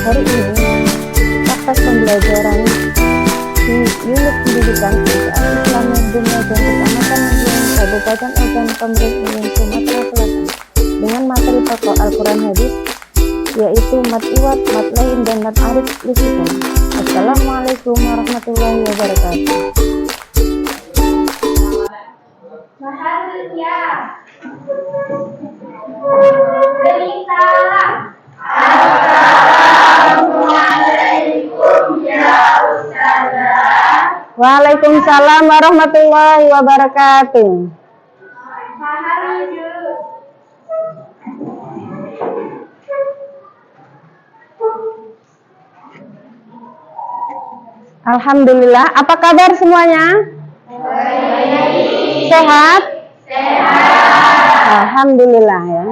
Hari ini praktek pembelajaran di unit pendidikan Islam Dunia dan Kecamatan Madiun, Kabupaten Ogan Komering, Sumatera Selatan dengan materi pokok Al-Quran Hadis, yaitu mat iwat, mat lain, dan mat arif lisikun. Assalamualaikum warahmatullahi wabarakatuh. Mahalnya beri salam. Assalamualaikum ya Ustazah. Waalaikumsalam warahmatullahi wabarakatuh. Mahalnya Alhamdulillah, apa kabar semuanya? Sehat? Alhamdulillah ya.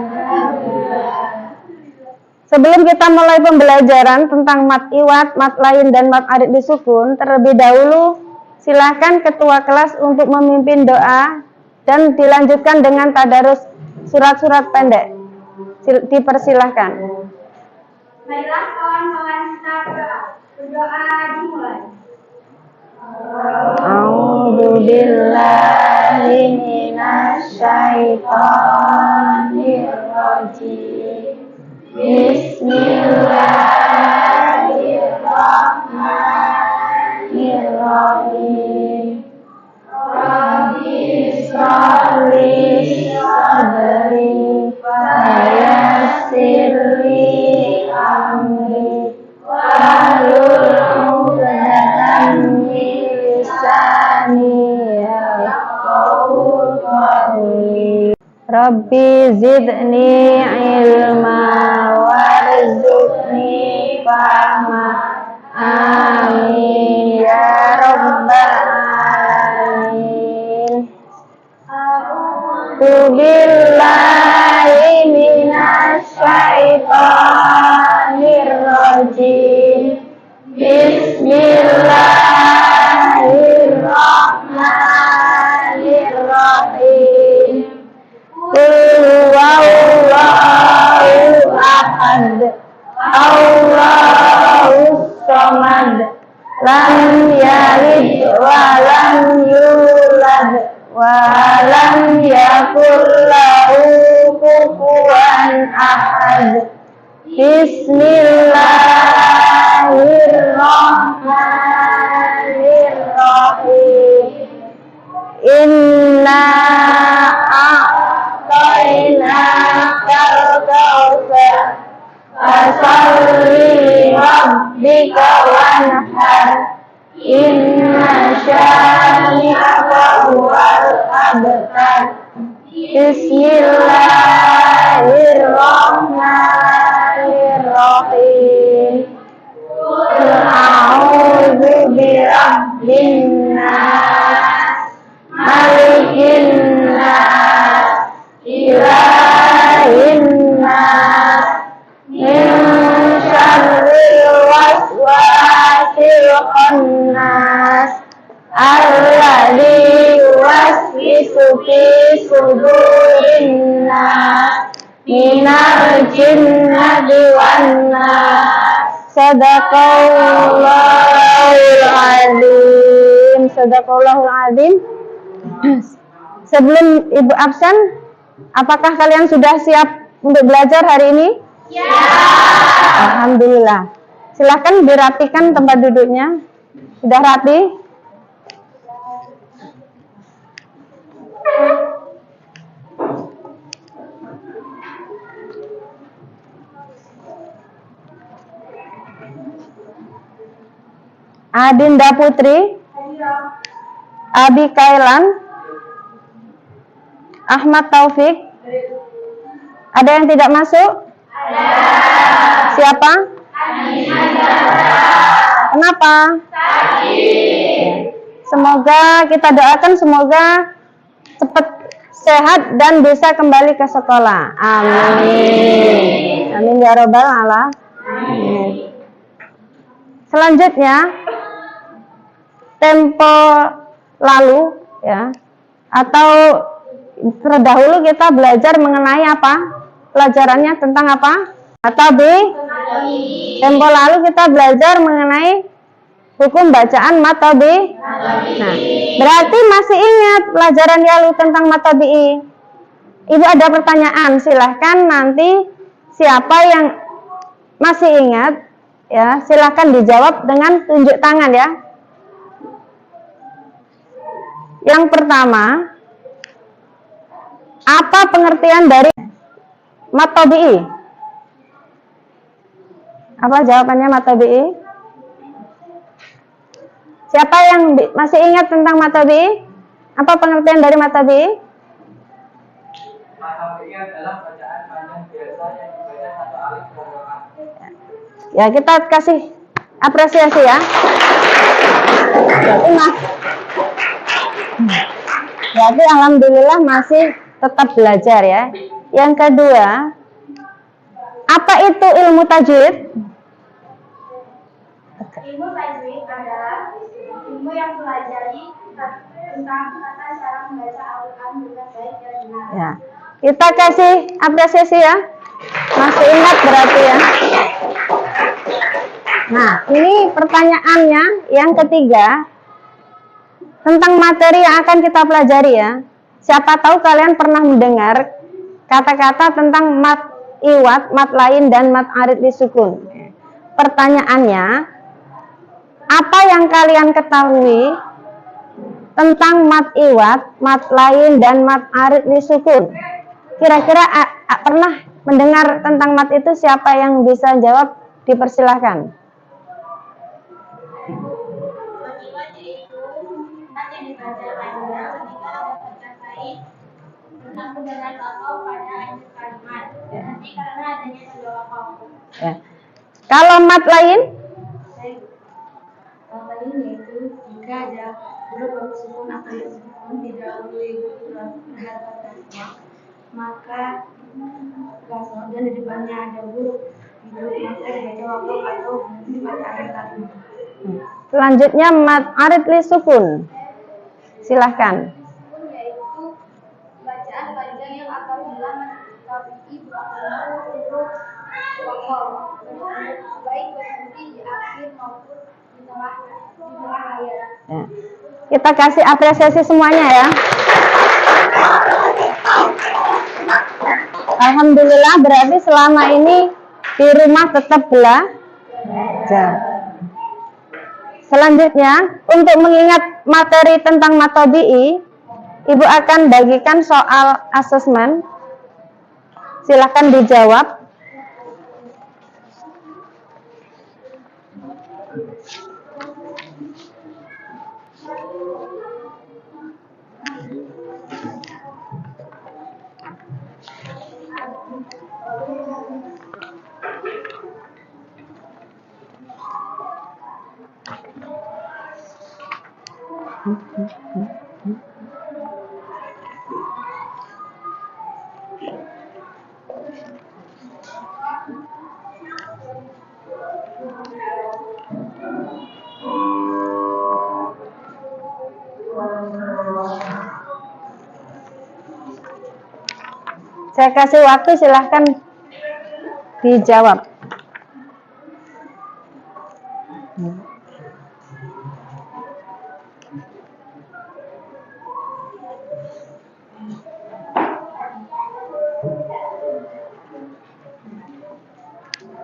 Sebelum kita mulai pembelajaran tentang mat iwat, mat lain, dan mat arid disukun, terlebih dahulu silahkan ketua kelas untuk memimpin doa dan dilanjutkan dengan tadarus surat-surat pendek. Dipersilahkan. Baiklah kawan-kawan, kita berdoa dimulai. A'udzu billahi minasy syaithanir rajim. Bismillahirrahmanirrahim. Rabbi shrah li sadri wa yassir li amri wahlul 'uqdatam min lisani yafqahu qawli. Rabbi zidni ilma warzuqni fahma. Amin ya rabbal alamin. A'udzu billahi minasy syaithanir rajim. Bismillahirrahmanirrahim. Qul huwallahu ahad, Allahus samad, lam yalid wa lam yulad wa lam yakul lahu kufuwan ahad. Bismillahirrahmanirrahim. Inna a'tainakal kautsar fasalli li rabbika wanhar. Inna syani'aka huwal abtar. Bismillahirrahmanirrahim. Qul a'udzu birabbin nas, malikin nas, ilahin nas, min syarril waswasil khannas, alladzi yuwaswisu fi sudurin nas, minal jinnati wan nas. Sadaqallahul azim. Sadaqallahul azim. Sebelum Ibu absen, apakah kalian sudah siap untuk belajar hari ini? Ya. Alhamdulillah. Silahkan dirapikan tempat duduknya. Sudah rapi? Adinda Putri, Abi Kailan, Ahmad Taufik. Ada yang tidak masuk? Ada. Siapa? Kenapa? Semoga kita doakan semoga cepat sehat dan bisa kembali ke sekolah. Amin. Amin ya robbal alamin. Selanjutnya tempo lalu ya, atau terdahulu kita belajar mengenai apa? Pelajarannya tentang apa? Atabi Tempo lalu kita belajar mengenai hukum bacaan mat tabi'i. Nah, berarti masih ingat pelajaran yang lalu tentang mat tabi'i. Ibu ada pertanyaan, silahkan nanti siapa yang masih ingat ya, silahkan dijawab dengan tunjuk tangan ya. Yang pertama, apa pengertian dari mat tabi'i? Apa jawabannya mat tabi'i? Siapa yang masih ingat tentang mat tabi'i? Apa pengertian dari mat tabi'i? Mat tabi'i adalah bacaan panjang biasa yang dibaca satu alif berdoa. Ya, kita kasih apresiasi ya. Berarti alhamdulillah masih tetap belajar ya. Yang kedua, apa itu ilmu tajwid? Ilmu tajwid adalah ilmu yang pelajari tentang tata cara membaca Al-Quran dengan baik dan benar. Ya, kita kasih apresiasi ya. Masih ingat berarti ya. Nah, ini pertanyaannya yang ketiga tentang materi yang akan kita pelajari ya. Siapa tahu kalian pernah mendengar kata-kata tentang mat iwat, mat lain, dan mat arid disukun. Pertanyaannya, apa yang kalian ketahui tentang mat iwat, mat lain, dan mat arid disukun? Kira-kira pernah mendengar tentang mat itu? Siapa yang bisa jawab? Dipersilahkan. Ya. Kalau mat lain? Mat lain yaitu jika ada huruf bagus sukun atau sukun didahului maka kasroh dan di depannya ada huruf itu maka dibaca wakaf atau berhenti pada akhir kalimat. Selanjutnya mat arid li sukun. Silahkan. Sukun yaitu bacaan panjang yang apabila tabi'i berhuruf wakaf baik berhenti di akhir maupun di tengah ayat. Ya. Kita kasih apresiasi semuanya ya. Alhamdulillah berarti selama ini di rumah tetap belajar. Selanjutnya, untuk mengingat materi tentang mat tabi'i, Ibu akan bagikan soal asesmen. Silakan dijawab. Saya kasih waktu, silahkan dijawab.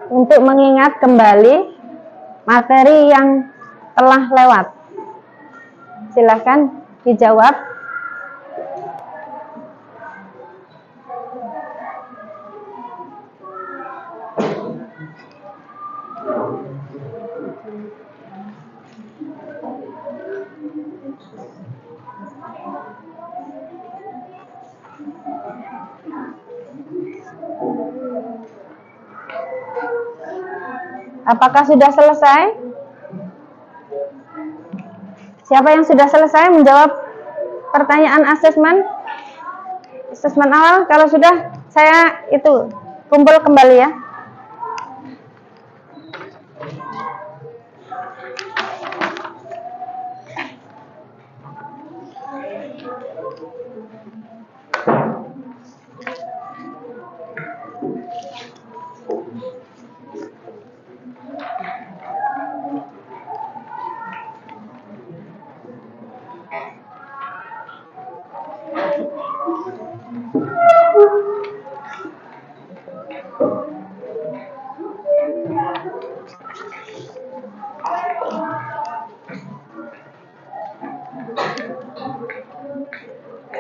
Untuk mengingat kembali materi yang telah lewat, silahkan dijawab. Apakah sudah selesai? Siapa yang sudah selesai menjawab pertanyaan asesmen? Asesmen awal, kalau sudah saya itu kumpul kembali ya.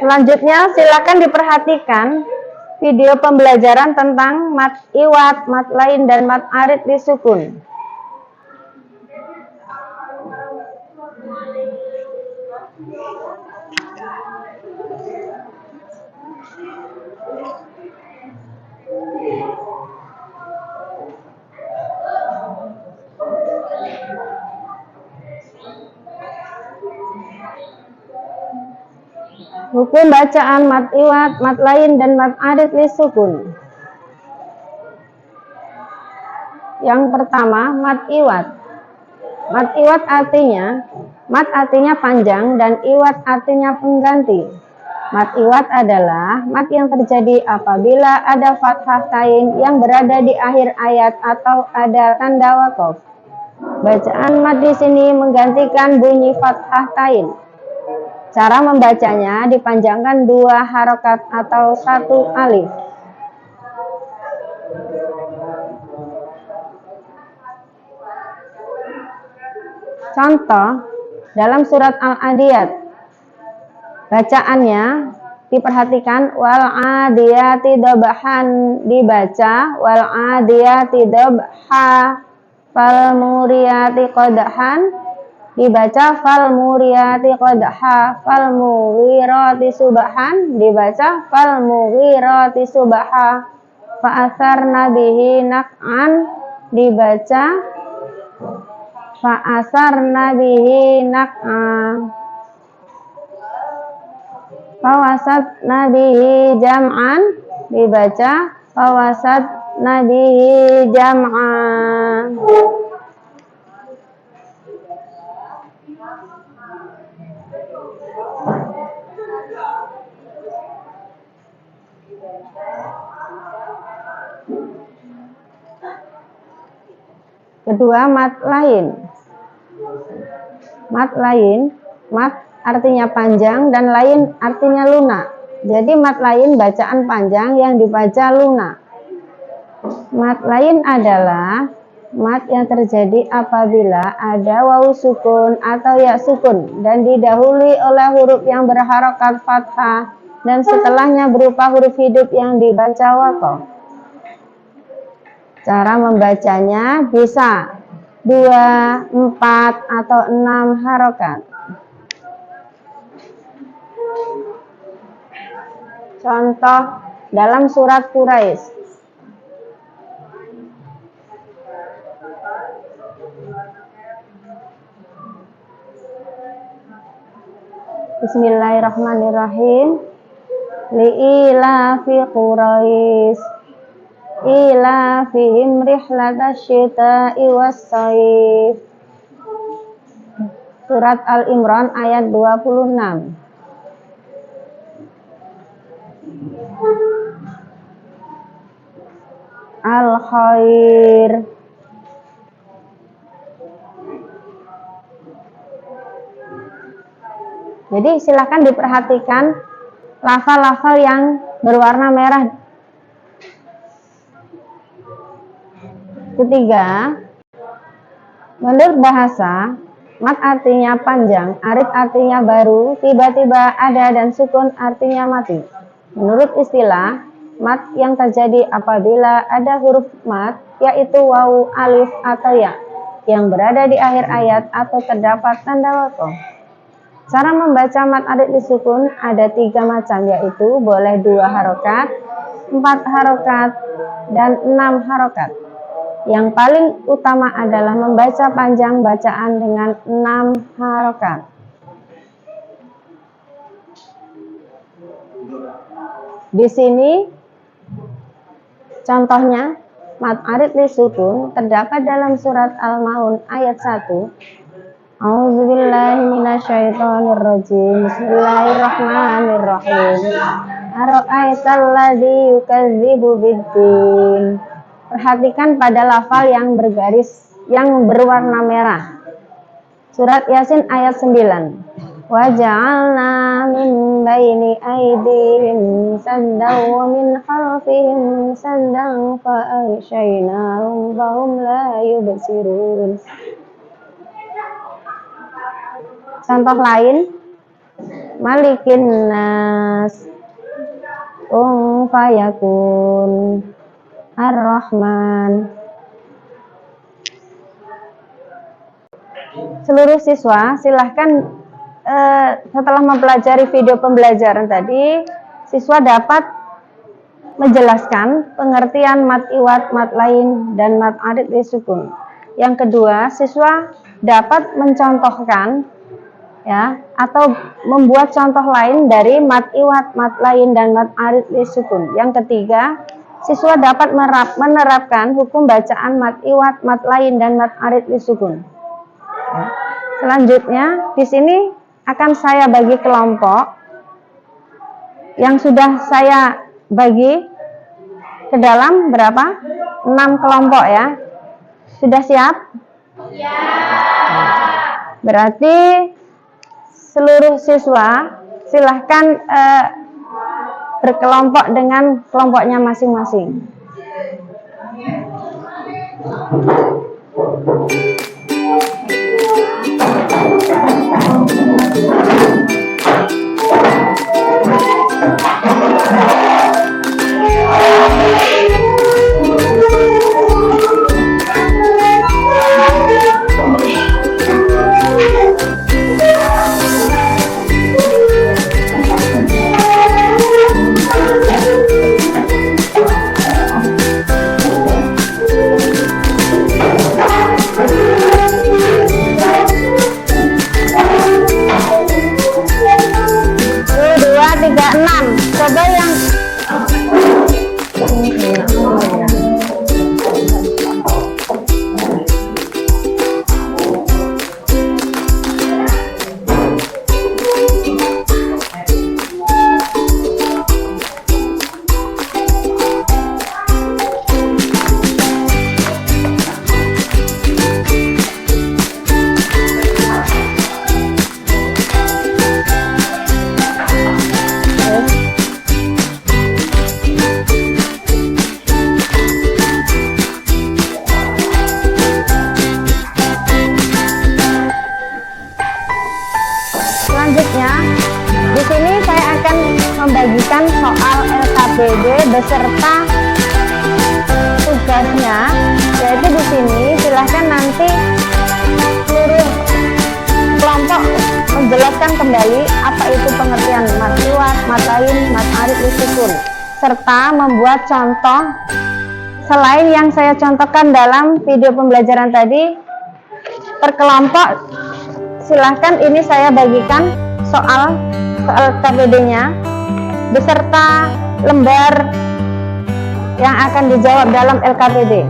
Selanjutnya silakan diperhatikan video pembelajaran tentang mad iwad, mad lain dan mad arid disukun. Hukum bacaan mad iwad, mad lain dan mad arid disukun. Yang pertama, mad iwad. Mad iwad artinya, mad artinya panjang dan iwad artinya pengganti. Mad iwad adalah mad yang terjadi apabila ada fathah tain yang berada di akhir ayat atau ada tanda waqaf. Bacaan mad di sini menggantikan bunyi fathah tain. Cara membacanya dipanjangkan 2 harokat atau 1 alif. Contoh dalam surat Al-Adiyat, bacaannya diperhatikan wal adiyati dobhan, dibaca wal adiyati dobha, fal muriyati qadhan, dibaca fal muriyati qadha, fal mughirati subhan, dibaca fal mughirati subha, fa asarna bihi naq'an, dibaca fa asarna bihi naq'an, fa wasatna bihi jam'an, dibaca fa wasatna bihi jam'an. Kedua, mad lain. Mad lain, mad artinya panjang dan lain artinya lunak. Jadi mad lain bacaan panjang yang dibaca lunak. Mad lain adalah mad yang terjadi apabila ada wawu sukun atau ya sukun dan didahului oleh huruf yang berharokat fathah dan setelahnya berupa huruf hidup yang dibaca waqaf. Cara membacanya bisa 2, 4, atau 6 harokat. Contoh dalam surat Quraisy. Bismillahirrahmanirrahim. Li'ilafi Quraisy ilafihim rihlatash syita'i was-shaif. Surat Al-Imran ayat 26. Al-khair. Jadi silakan diperhatikan lafal-lafal yang berwarna merah. Ketiga, menurut bahasa, mad artinya panjang, arid artinya baru, tiba-tiba ada, dan sukun artinya mati. Menurut istilah, mad yang terjadi apabila ada huruf mad, yaitu wawu, alif, atau ya, yang berada di akhir ayat atau terdapat tanda waqaf. Cara membaca mad arid disukun ada 3 macam, yaitu boleh 2 harokat, 4 harokat, dan 6 harokat. Yang paling utama adalah membaca panjang bacaan dengan 6 harokat. Di sini contohnya mad arid disukun terdapat dalam surat Al-Maun ayat 1. A'udzubillahi minasyaitonirrajim. Bismillahirrahmanirrahim. Ara'aital ladzi yukadzibu biddin. Perhatikan pada lafal yang bergaris yang berwarna merah. Surat Yasin ayat 9. Wa ja'alna min baini aydihim saddan wa min khalfihim saddan fa aghshaynahum fa hum la yubsirun. Contoh lain Malikin nas, fayakun, Ar-Rahman. Seluruh siswa silahkan setelah mempelajari video pembelajaran tadi, siswa dapat menjelaskan pengertian mat iwat, mat lain, dan mat arid li sukun. Yang kedua, siswa dapat mencontohkan ya atau membuat contoh lain dari mat iwat, mat lain, dan mat arid li sukun. Yang ketiga, siswa dapat menerapkan hukum bacaan mat iwat, mat lain, dan mat arid li sukun. Selanjutnya, di sini akan saya bagi kelompok yang sudah saya bagi ke dalam berapa? 6 kelompok ya. Sudah siap? Ya. Berarti seluruh siswa silahkan berkelompok dengan kelompoknya masing-masing. Coba yang selanjutnya, di sini saya akan membagikan soal LKPD beserta tugasnya, yaitu di sini silahkan nanti seluruh kelompok menjelaskan kembali apa itu pengertian mat iwat, mat lain, mat arid li sukun, serta membuat contoh selain yang saya contohkan dalam video pembelajaran tadi per kelompok. Silahkan ini saya bagikan soal KPD-nya beserta lembar yang akan dijawab dalam LKPD.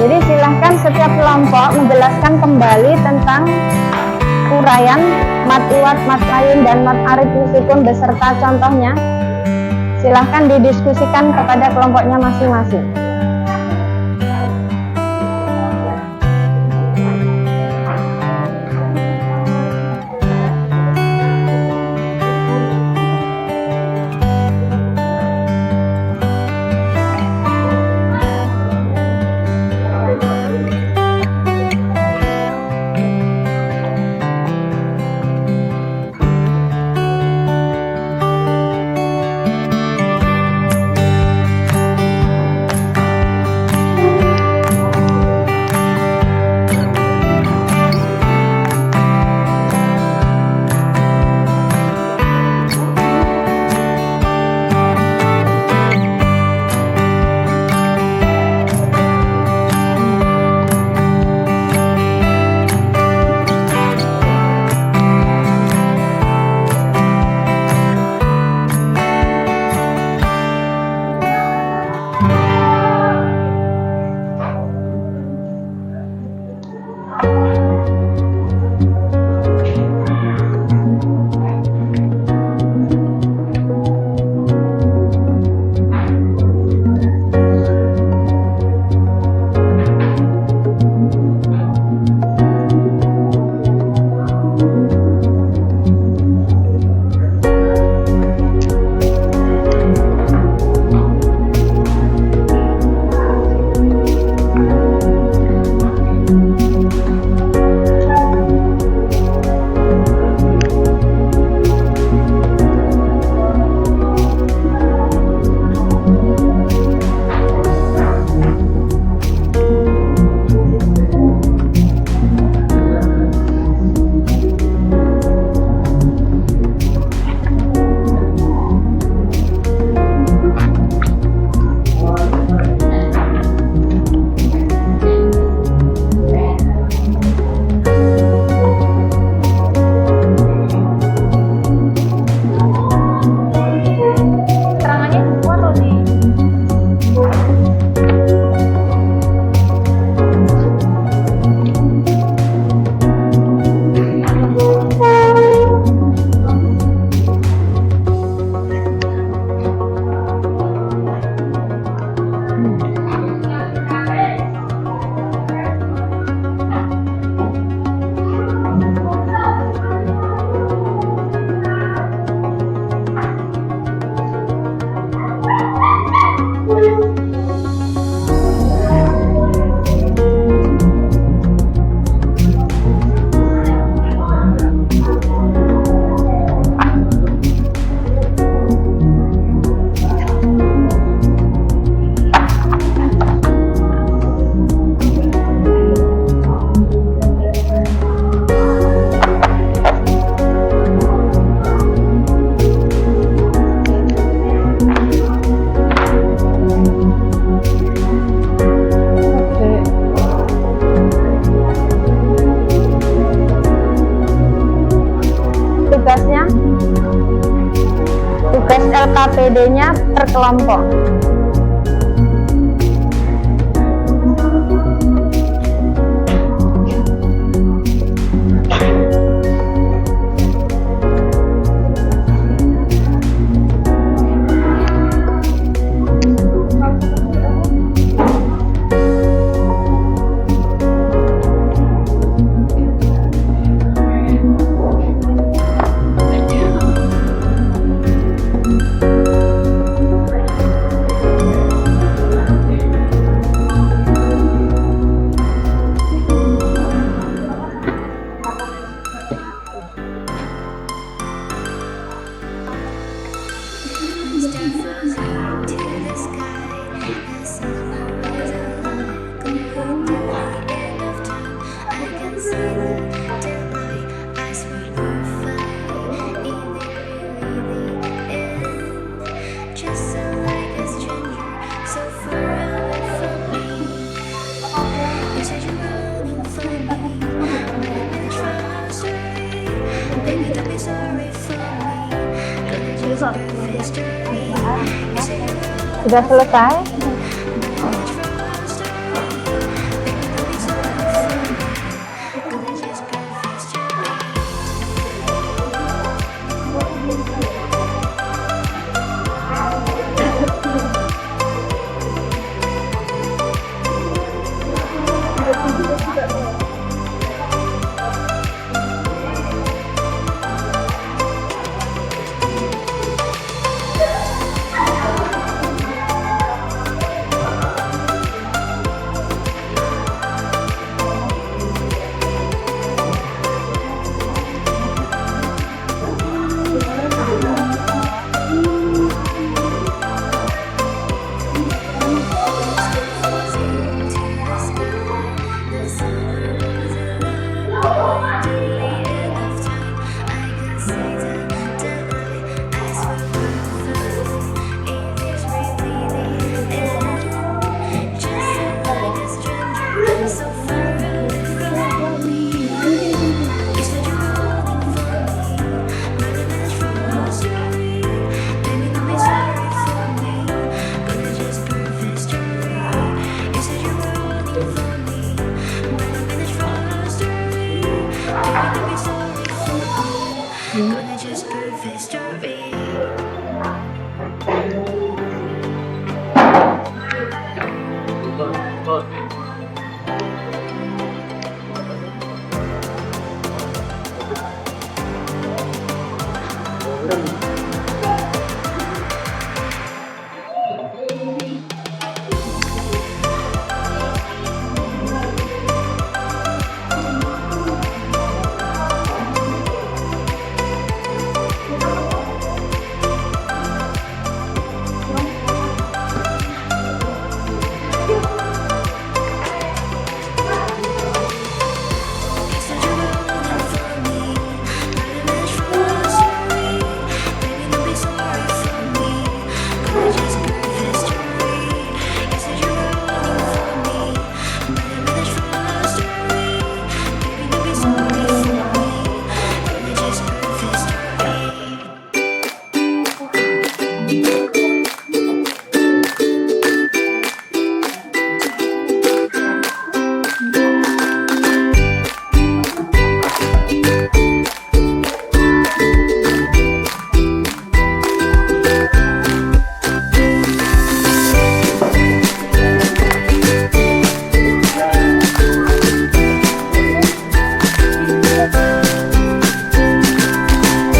Jadi silahkan setiap kelompok menjelaskan kembali tentang uraian mat iwat, mat lain, dan mat arid li sukun beserta contohnya. Silahkan didiskusikan kepada kelompoknya masing-masing. LKPD-nya per kelompok. Sudah selesai?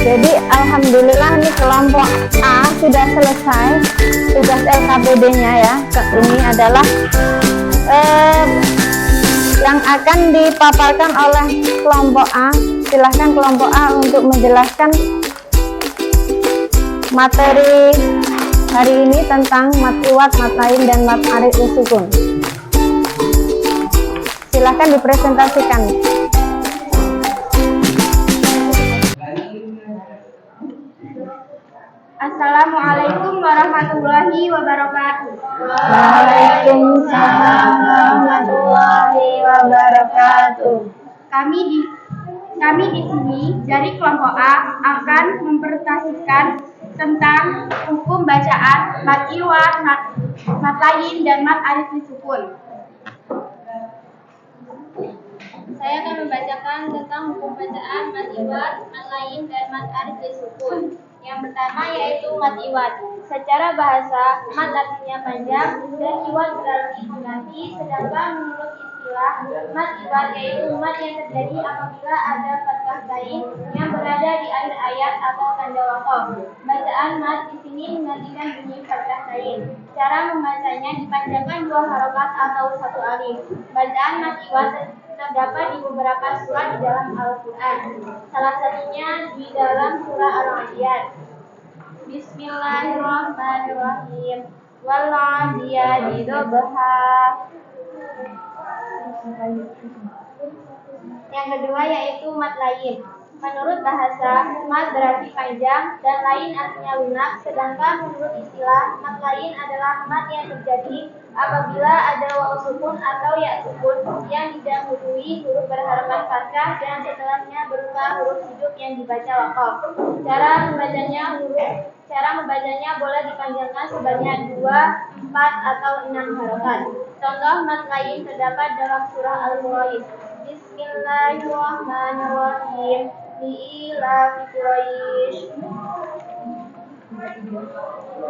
Jadi alhamdulillah nih kelompok A sudah selesai tugas LKPD-nya ya. Ini adalah yang akan dipaparkan oleh kelompok A. Silahkan kelompok A untuk menjelaskan materi hari ini tentang mat iwat, mat lain, dan mat arid usukun. Silahkan dipresentasikan. Assalamualaikum warahmatullahi wabarakatuh. Waalaikumsalam warahmatullahi wabarakatuh. Kami di sini dari kelompok A akan mempresentasikan tentang hukum bacaan mat iwat, mat lain, dan mat alif disukun. Saya akan membacakan tentang hukum bacaan mat iwat, mat lain, dan mat alif disukun. Yang pertama yaitu mat iwat. Secara bahasa, mat artinya panjang dan iwat berarti diganti, sedangkan menurut istilah, mat iwat yaitu mat yang terjadi apabila ada fathah tain yang berada di akhir ayat atau tanda waqaf. Bacaan mat di sini menggantikan bunyi fathah tain. Cara membacanya dipanjangkan 2 harokat atau 1 alif. Bacaan mat iwat terdapat di beberapa surat di dalam Al-Quran. Salah satunya di dalam surah Al-Adiyat. Bismillahirrahmanirrahim. Wal-'adiyati dhabha. Yang kedua yaitu mat lain. Menurut bahasa, mat berarti panjang dan lain artinya lunak, sedangkan menurut istilah, mat lain adalah mat yang terjadi apabila ada waw sukun atau ya sukun yang didahului huruf berharapan fathah dan setelahnya berupa huruf hidup yang dibaca waqaf. Cara membacanya boleh dipanjangkan sebanyak 2, 4, atau 6 harokat. Contoh mat lain terdapat dalam surah Al-Mulk. Bismillahirrahmanirrahim. Li'ila Quraisy.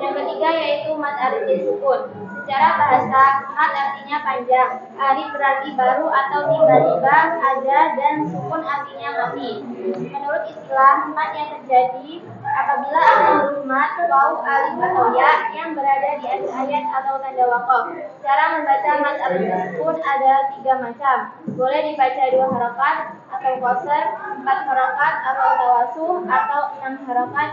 Yang ketiga yaitu mat alif disukun. Secara bahasa, mat artinya panjang, alif berarti baru atau tiba-tiba ada, dan sukun artinya mati. Menurut istilah, mat yang terjadi apabila ada huruf mat, waw, alif atau ya yang berada di akhir ayat atau tanda waqaf. Cara membaca mat alif disukun ada 3 macam. Boleh dibaca 2 harokat atau qasar, 4 harokat atau tawasuh, atau 6 harokat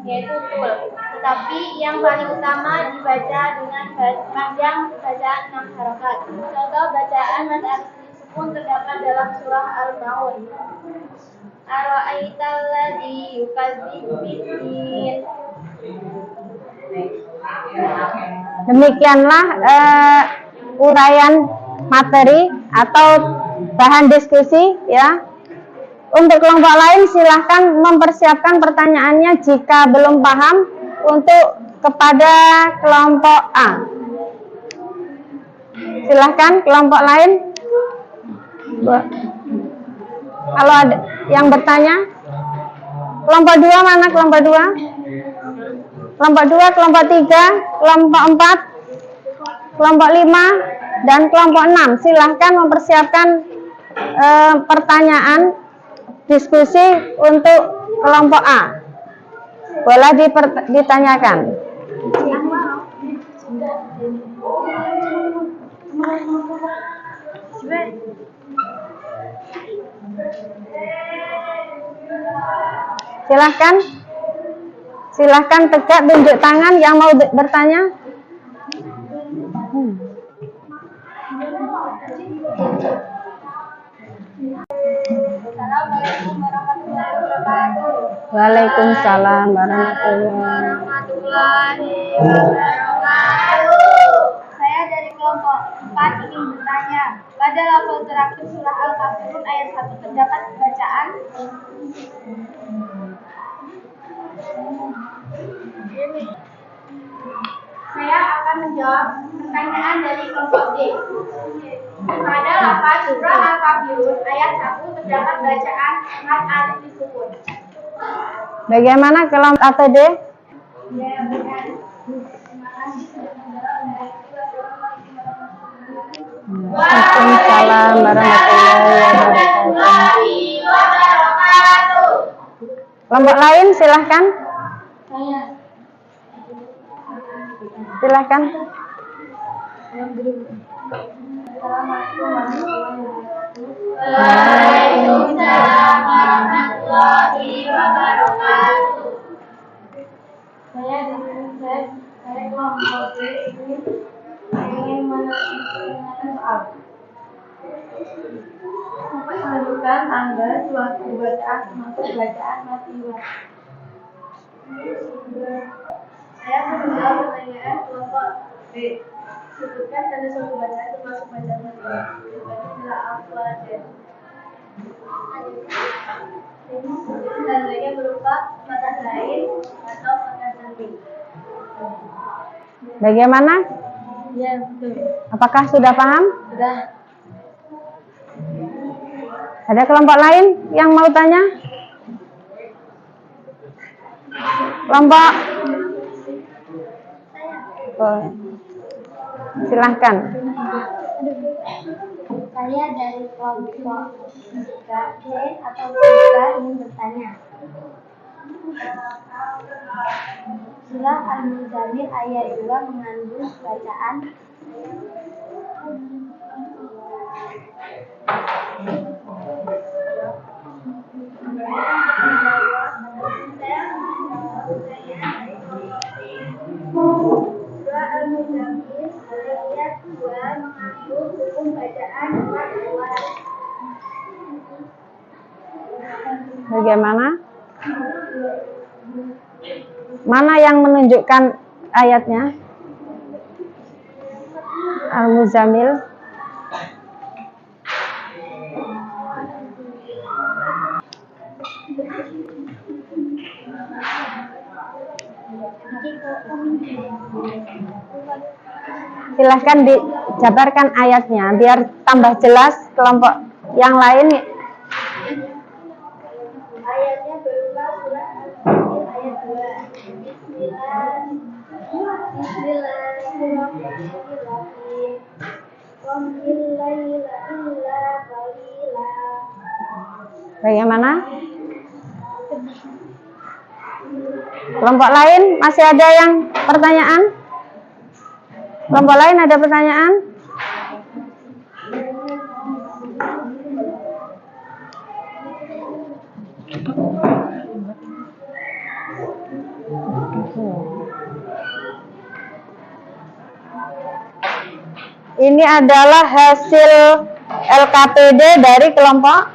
yaitu tul. Tetapi yang paling utama dibaca dengan panjang bacaan 6 harokat. Contoh bacaan mat alif disukun terdapat dalam surah Al-Maun. Ara'aital ladzi yukadzibu bid-din. Demikianlah uraian materi atau bahan diskusi ya. Untuk kelompok lain silahkan mempersiapkan pertanyaannya jika belum paham untuk kepada kelompok A. Silahkan kelompok lain. Kalau ada yang bertanya, kelompok 2 mana kelompok 2? Kelompok 2, kelompok 3, kelompok 4, kelompok 5, dan kelompok 6. Silahkan mempersiapkan pertanyaan diskusi untuk kelompok A. Boleh ditanyakan. Silahkan tegak tunjuk tangan yang mau bertanya. Assalamualaikum warahmatullahi wabarakatuh. Waalaikumsalam warahmatullahi Wabarakatuh. Saya dari kelompok 4 ingin bertanya, pada lafal terakhir surah Al-Kafirun ayat 1 terdapat bacaan Saya akan menjawab pertanyaan dari kelompok D. Pada lafal surah Al-Kafirun ayat 1 terdapat bacaan mat alif disukun. Bagaimana kelompok A atau D? Waalaikumsalam warahmatullahi wabarakatuh. Kelompok lain silahkan. Silahkan. Waalaikumsalam warahmatullahi wabarakatuh. Saya kelompok B ingin menanyakan soal. Menentukan tanggal suatu bacaan termasuk bacaan mat iwat. Saya menjawab pertanyaan kelompok B. Sebutkan tanda suatu bacaan termasuk bacaan mat iwat. Jawabannya adalah al-Fatihah. Tandanya berupa mata lain atau mata samping. Bagaimana? Ya, betul. Apakah sudah paham? Sudah. Ada kelompok lain yang mau tanya? Kelompok? Oh. Silahkan. Saya dari kelompok fisika D atau fisika ingin bertanya. Surah Al-Muzammil ayat 2 mengandung bacaan Surah Al-Muzammil ayat 2 mengandung hukum bacaan 4 ayat. Bagaimana? Mana yang menunjukkan ayatnya? Al-Muzammil. Silahkan dijabarkan ayatnya biar tambah jelas kelompok yang lain. Ayatnya berupa surah Al-Muzammil ayat 2. Bismillahirrahmanirrahim. Qumil laila illa qalila. Bagaimana? Kelompok lain masih ada yang pertanyaan? Kelompok lain ada pertanyaan? Ini adalah hasil LKPD dari kelompok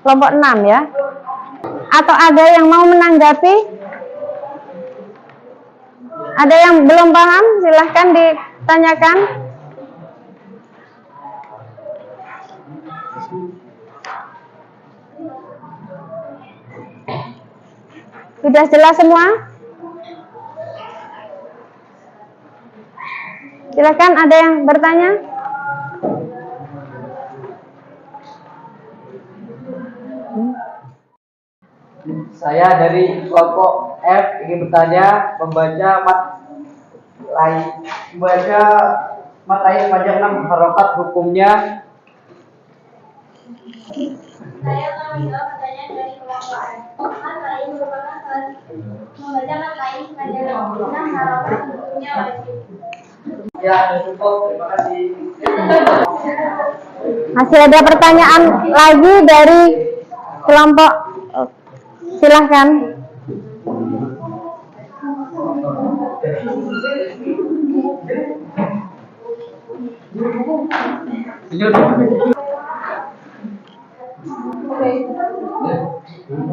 kelompok 6 ya. Atau ada yang mau menanggapi? Ada yang belum paham? Silahkan ditanyakan. Sudah jelas semua? Silakan, ada yang bertanya? Saya dari kelompok F ingin bertanya, membaca mat ayat panjang 6 harokat hukumnya. Saya akan menjawab pertanyaan dari kelompok A. Mat lain merupakan membaca mat lain panjang 6 harokat hukumnya wajib. Ya, cukup. Terima kasih. Masih ada pertanyaan lagi dari kelompok? Silahkan.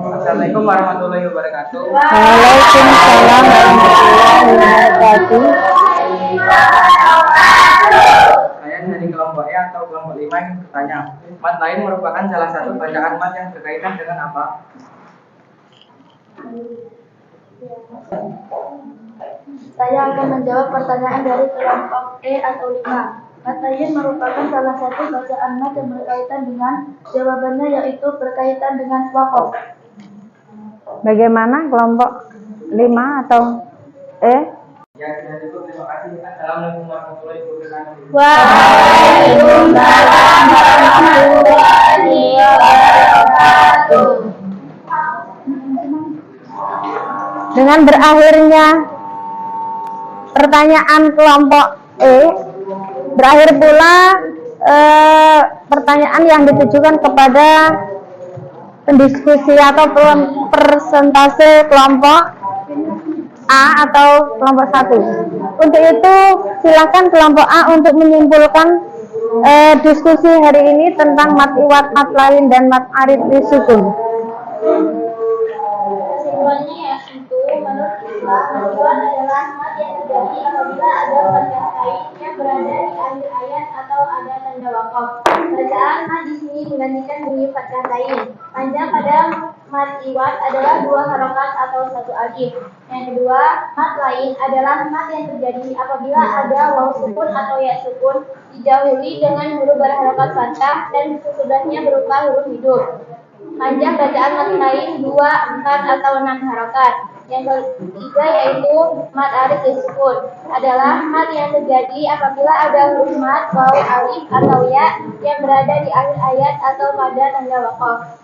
Assalamualaikum warahmatullahi wabarakatuh. Waalaikumsalam warahmatullahi wabarakatuh. Saya dari kelompok E atau kelompok 5 yang bertanya, mat lain merupakan salah satu bacaan mat yang berkaitan dengan apa? Saya akan menjawab pertanyaan dari kelompok E atau 5. Mat lain merupakan salah satu bacaan mat yang berkaitan dengan jawabannya, yaitu berkaitan dengan wakof. Bagaimana kelompok 5 atau E? Ya, sudah cukup. Terima kasih. Assalamualaikum warahmatullahi wabarakatuh. Waalaikumsalam warahmatullahi wabarakatuh. Dengan berakhirnya pertanyaan kelompok E, berakhir pula pertanyaan yang ditujukan kepada pendiskusi atau persentase kelompok A atau kelompok 1. Untuk itu silakan kelompok A untuk menyimpulkan diskusi hari ini tentang mat iwat, mat lain, dan mat arid sukun. Kesimpulannya yaitu menurut kita mat iwat adalah mat yang tidak terjadi apabila ada fathah lain yang berada di akhir ayat atau ada tanda waqaf. Bacaan mat di sini menggantikan bunyi fathah lain. Panjang pada mat iwat adalah 2 harokat atau 1 alif. Yang kedua, mat lain adalah mat yang terjadi apabila ada waw sukun atau ya sukun didahului dengan huruf berharokat fathah dan sesudahnya berupa huruf hidup. Panjang bacaan mat lain 2, 4 atau 6 harokat. Yang ketiga yaitu mat arid disukun adalah mat yang terjadi apabila ada huruf mat, waw, alif atau ya yang berada di akhir ayat atau pada tanda waqaf.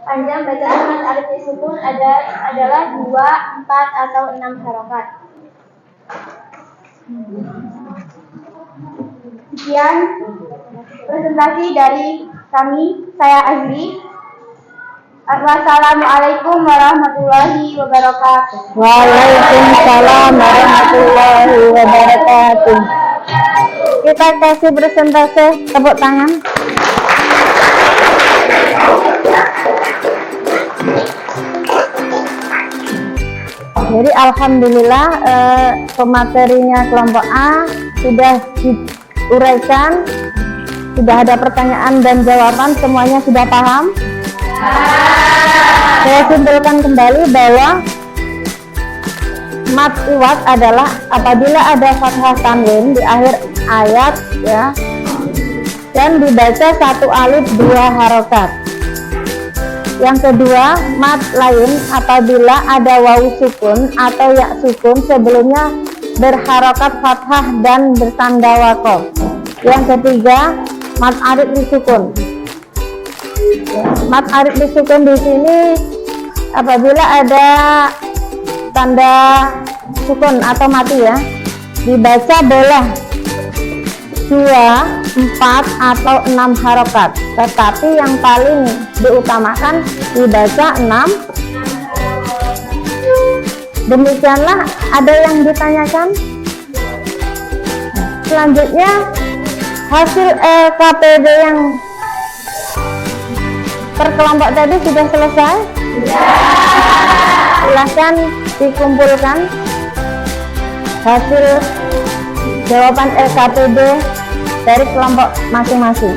Panjang bacaan mat arid disukun adalah 2, 4 atau 6 harokat. Sekian presentasi dari kami, saya akhiri. Wassalamualaikum warahmatullahi wabarakatuh. Waalaikumsalam warahmatullahi wabarakatuh. Kita kasih presentasi, tepuk tangan. Jadi alhamdulillah pematerinya kelompok A sudah diuraikan, sudah ada pertanyaan dan jawaban, semuanya sudah paham. Saya simpulkan kembali bahwa mat iwat adalah apabila ada fathah tanwin di akhir ayat ya, dan dibaca 1 alif 2 harokat. Yang kedua, mat lain apabila ada waw sukun atau ya sukun sebelumnya berharokat fathah dan bertanda waqaf. Yang ketiga, mat arid disukun. Mat arid disukun di sini apabila ada tanda sukun atau mati ya, dibaca boleh 2, 4 atau 6 harokat, tetapi yang paling diutamakan dibaca 6. Demikianlah, ada yang ditanyakan. Selanjutnya hasil KPD yang per kelompok tadi sudah selesai? Silahkan dikumpulkan hasil jawaban LKPD dari kelompok masing-masing.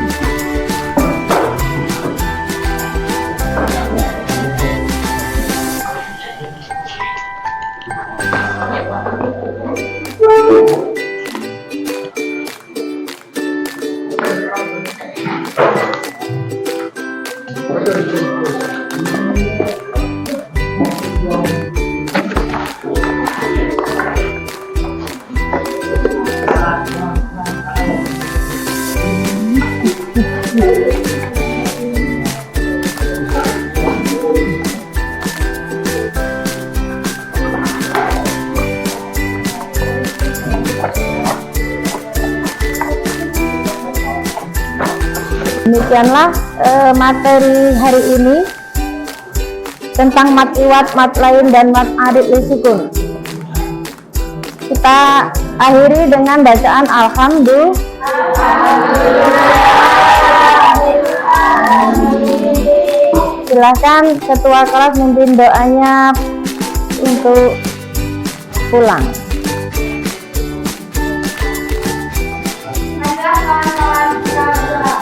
Demikianlah materi hari ini tentang mat iwat, mat lain, dan mat arid lisukun. Kita akhiri dengan bacaan alhamdulillah. Silahkan ketua kelas memimpin doanya untuk pulang. Maka kawan-kawan kita berdoa.